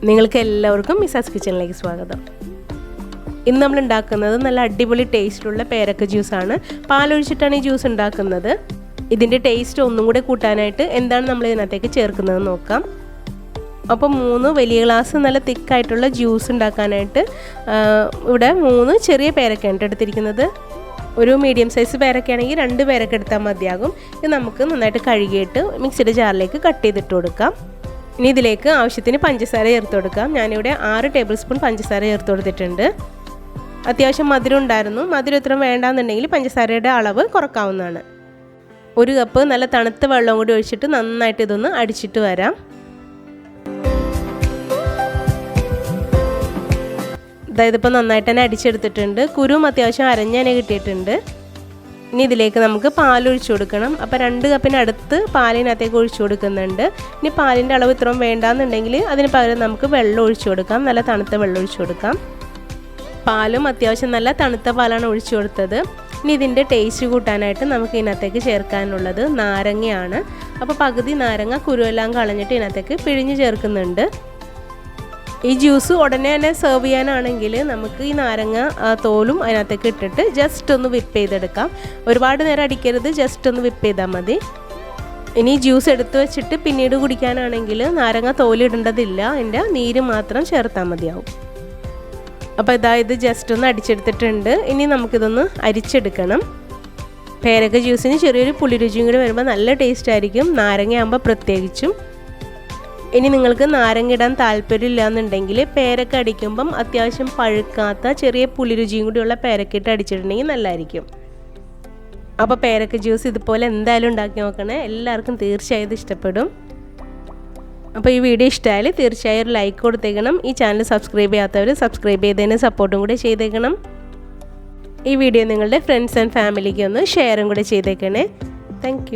നിങ്ങൾക്ക് എല്ലാവർക്കും മിസാസ് കിച്ചണിലേക്ക് സ്വാഗതം. ഇന്ന് നമ്മൾ ഉണ്ടാക്കുന്നത് നല്ല അടിപൊളി ടേസ്റ്റുള്ള പേരക്ക ജ്യൂസാണ്. പാലൊഴിച്ചിട്ടാണ് ഈ ജ്യൂസ് ഉണ്ടാക്കുന്നത്. ഇതിൻ്റെ ടേസ്റ്റ് ഒന്നും കൂടെ കൂട്ടാനായിട്ട് എന്താണ് നമ്മൾ ഇതിനകത്തേക്ക് ചേർക്കുന്നതെന്ന് നോക്കാം. അപ്പോൾ 3 വലിയ ഗ്ലാസ് നല്ല തിക്കായിട്ടുള്ള ജ്യൂസ് ഉണ്ടാക്കാനായിട്ട് ഇവിടെ 3 ചെറിയ പേരക്കയാണ് എടുത്തിരിക്കുന്നത്. ഒരു മീഡിയം സൈസ് പേരക്കയാണെങ്കിൽ 2 പേരക്ക എടുത്താൽ മതിയാകും. ഇത് നമുക്ക് നന്നായിട്ട് കഴുകിയിട്ട് മിക്സിയുടെ ജാറിലേക്ക് കട്ട് ചെയ്തിട്ട് കൊടുക്കാം. ഇനി ഇതിലേക്ക് ആവശ്യത്തിന് പഞ്ചസാര ചേർത്ത് കൊടുക്കാം. ഞാനിവിടെ 6 ടേബിൾ സ്പൂൺ പഞ്ചസാര ചേർത്ത് കൊടുത്തിട്ടുണ്ട്. അത്യാവശ്യം മധുരം ഉണ്ടായിരുന്നു. മധുരം ഇത്ര വേണ്ടാന്നുണ്ടെങ്കിൽ പഞ്ചസാരയുടെ അളവ് കുറക്കാവുന്നതാണ്. 1 കപ്പ് നല്ല തണുത്ത വെള്ളം കൂടി ഒഴിച്ചിട്ട് നന്നായിട്ട് ഇതൊന്ന് അടിച്ചിട്ട് വരാം. അതായത് ഇപ്പോൾ നന്നായിട്ട് തന്നെ അടിച്ചെടുത്തിട്ടുണ്ട്. കുരുവും അത്യാവശ്യം അരഞ്ഞനെ കിട്ടിയിട്ടുണ്ട്. ഇനി ഇതിലേക്ക് നമുക്ക് പാലൊഴിച്ച് കൊടുക്കണം. അപ്പോൾ 2 കപ്പിന് അടുത്ത് പാലിനകത്തേക്ക് ഒഴിച്ചു കൊടുക്കുന്നുണ്ട്. ഇനി പാലിൻ്റെ അളവ് ഇത്രയും വേണ്ടാന്നുണ്ടെങ്കിൽ അതിന് പകരം നമുക്ക് വെള്ളം ഒഴിച്ചു കൊടുക്കാം. നല്ല തണുത്ത വെള്ളം ഒഴിച്ചു കൊടുക്കാം. പാലും അത്യാവശ്യം നല്ല തണുത്ത പാലാണ് ഒഴിച്ചു കൊടുത്തത്. ഇനി ഇതിൻ്റെ ടേസ്റ്റ് കൂട്ടാനായിട്ട് നമുക്ക് ഇതിനകത്തേക്ക് ചേർക്കാനുള്ളത് നാരങ്ങയാണ്. അപ്പോൾ പകുതി നാരങ്ങ കുരുവെല്ലാം കളഞ്ഞിട്ട് ഇതിനകത്തേക്ക് പിഴിഞ്ഞ് ചേർക്കുന്നുണ്ട്. ഈ ജ്യൂസ് ഉടനെ തന്നെ സെർവ് ചെയ്യാനാണെങ്കിൽ നമുക്ക് ഈ നാരങ്ങ തോലും അതിനകത്തേക്ക് ഇട്ടിട്ട് ജസ്റ്റ് ഒന്ന് വിപ്പ് ചെയ്തെടുക്കാം. ഒരുപാട് നേരം അടിക്കരുത്, ജസ്റ്റ് ഒന്ന് വിപ്പ് ചെയ്താൽ മതി. ഇനി ജ്യൂസ് എടുത്ത് വെച്ചിട്ട് പിന്നീട് കുടിക്കാനാണെങ്കിൽ നാരങ്ങ തോലിടേണ്ടതില്ല, അതിൻ്റെ നീര് മാത്രം ചേർത്താൽ മതിയാവും. അപ്പോൾ ഇത് ജസ്റ്റ് ഒന്ന് അടിച്ചെടുത്തിട്ടുണ്ട്. ഇനി നമുക്കിതൊന്ന് അരിച്ചെടുക്കണം. പേരക്ക ജ്യൂസിന് ചെറിയൊരു പുളിരുചിയും കൂടി വരുമ്പോൾ നല്ല ടേസ്റ്റ് ആയിരിക്കും, നാരങ്ങയാകുമ്പോൾ പ്രത്യേകിച്ചും. ഇനി നിങ്ങൾക്ക് നാരങ്ങ ഇടാൻ താല്പര്യമില്ല എന്നുണ്ടെങ്കിൽ പേരക്ക അടിക്കുമ്പം അത്യാവശ്യം പഴുക്കാത്ത ചെറിയ പുളിരുചിയും കൂടിയുള്ള പേരക്ക ഇട്ട് അടിച്ചിട്ടുണ്ടെങ്കിൽ നല്ലതായിരിക്കും. അപ്പോൾ പേരക്ക ജ്യൂസ് ഇതുപോലെ എന്തായാലും ഉണ്ടാക്കി നോക്കണേ, എല്ലാവർക്കും തീർച്ചയായും ഇത് ഇഷ്ടപ്പെടും. അപ്പോൾ ഈ വീഡിയോ ഇഷ്ടമായാൽ തീർച്ചയായും ഒരു ലൈക്ക് കൊടുത്തേക്കണം. ഈ ചാനൽ സബ്സ്ക്രൈബ് ചെയ്യാത്തവർ സബ്സ്ക്രൈബ് ചെയ്തതിന് സപ്പോർട്ടും കൂടെ ചെയ്തേക്കണം. ഈ വീഡിയോ നിങ്ങളുടെ ഫ്രണ്ട്സ് ആൻഡ് ഫാമിലിക്ക് ഒന്ന് ഷെയറും കൂടെ ചെയ്തേക്കണേ. താങ്ക്